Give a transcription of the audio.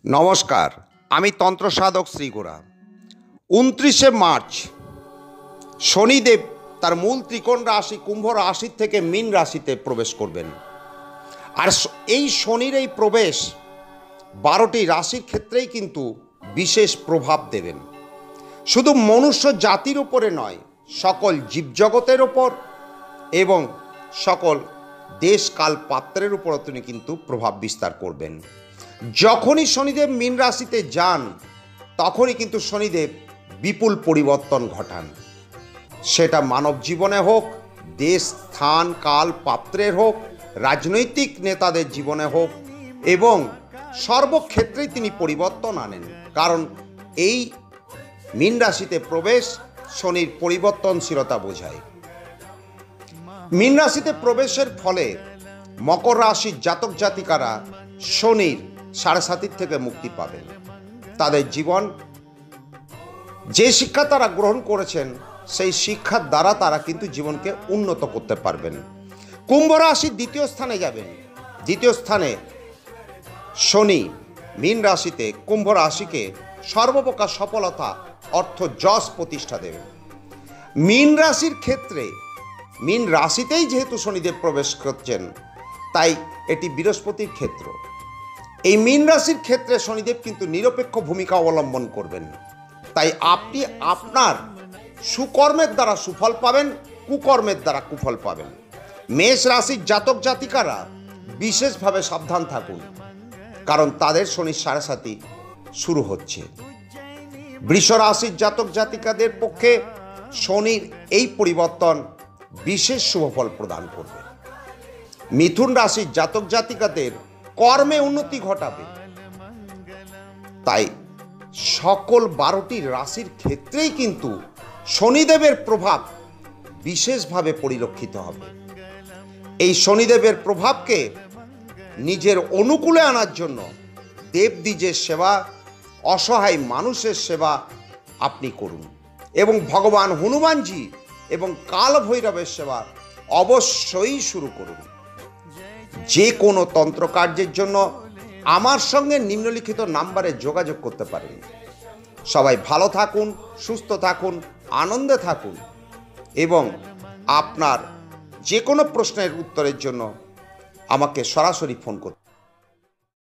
নমস্কার, আমি তন্ত্র সাধক শ্রীগোড়া। 29শে মার্চ শনিদেব তার মূল ত্রিকোণ রাশি কুম্ভ রাশি থেকে মীন রাশিতে প্রবেশ করবেন। আর এই শনির এই প্রবেশ 12টি রাশির ক্ষেত্রেই কিন্তু বিশেষ প্রভাব দেবেন। শুধু মনুষ্য জাতির উপরে নয়, সকল জীবজগতের ওপর এবং সকল দেশ কাল পাত্রের উপর তিনি কিন্তু প্রভাব বিস্তার করবেন। যখনই শনিদেব মীন রাশিতে যান তখনই কিন্তু শনিদেব বিপুল পরিবর্তন ঘটান। সেটা মানব জীবনে হোক, দেশ স্থান কাল পাত্রের হোক, রাজনৈতিক নেতাদের জীবনে হোক, এবং সর্বক্ষেত্রেই তিনি পরিবর্তন আনেন। কারণ এই মীন রাশিতে প্রবেশ শনির পরিবর্তনশীলতা বোঝায়। মীন রাশিতে প্রবেশের ফলে মকর রাশির জাতক জাতিকারা শনির সাড়ে থেকে মুক্তি পাবেন। তাদের জীবন যে শিক্ষা তারা গ্রহণ করেছেন সেই শিক্ষার দ্বারা তারা কিন্তু জীবনকে উন্নত করতে পারবেন। কুম্ভ রাশির দ্বিতীয় স্থানে যাবেন। দ্বিতীয় স্থানে শনি মীন রাশিতে কুম্ভ রাশিকে সর্বপ্রকার সফলতা অর্থ যশ প্রতিষ্ঠা দেবেন। মীন রাশির ক্ষেত্রে মীন রাশিতেই যেহেতু শনিদেব প্রবেশ করছেন, তাই এটি বৃহস্পতির ক্ষেত্র। এই মীন রাশির ক্ষেত্রে শনিদেব কিন্তু নিরপেক্ষ ভূমিকা অবলম্বন করবেন। তাই আপনি আপনার সুকর্মের দ্বারা সুফল পাবেন, কুকর্মের দ্বারা কুফল পাবেন। মেষ রাশির জাতক জাতিকারা বিশেষভাবে সাবধান থাকুন, কারণ তাদের শনির সাড়ে শুরু হচ্ছে। বৃষ রাশির জাতক জাতিকাদের পক্ষে শনির এই পরিবর্তন বিশেষ শুভফল প্রদান করবে। মিথুন রাশির জাতক জাতিকাদের কর্মে উন্নতি ঘটাবে। তাই সকল 12টি রাশির ক্ষেত্রেই কিন্তু শনিদেবের প্রভাব বিশেষভাবে পরিলক্ষিত হবে। এই শনিদেবের প্রভাবকে নিজের অনুকূলে আনার জন্য দেবদ্বিজের সেবা, অসহায় মানুষের সেবা আপনি করুন, এবং ভগবান হনুমানজি এবং কাল ভৈরবের সেবা অবশ্যই শুরু করুন। যে কোনো তন্ত্রকার্যের জন্য আমার সঙ্গে নিম্নলিখিত নাম্বারে যোগাযোগ করতে পারেন। সবাই ভালো থাকুন, সুস্থ থাকুন, আনন্দে থাকুন, এবং আপনার যে কোনো প্রশ্নের উত্তরের জন্য আমাকে সরাসরি ফোন করুন।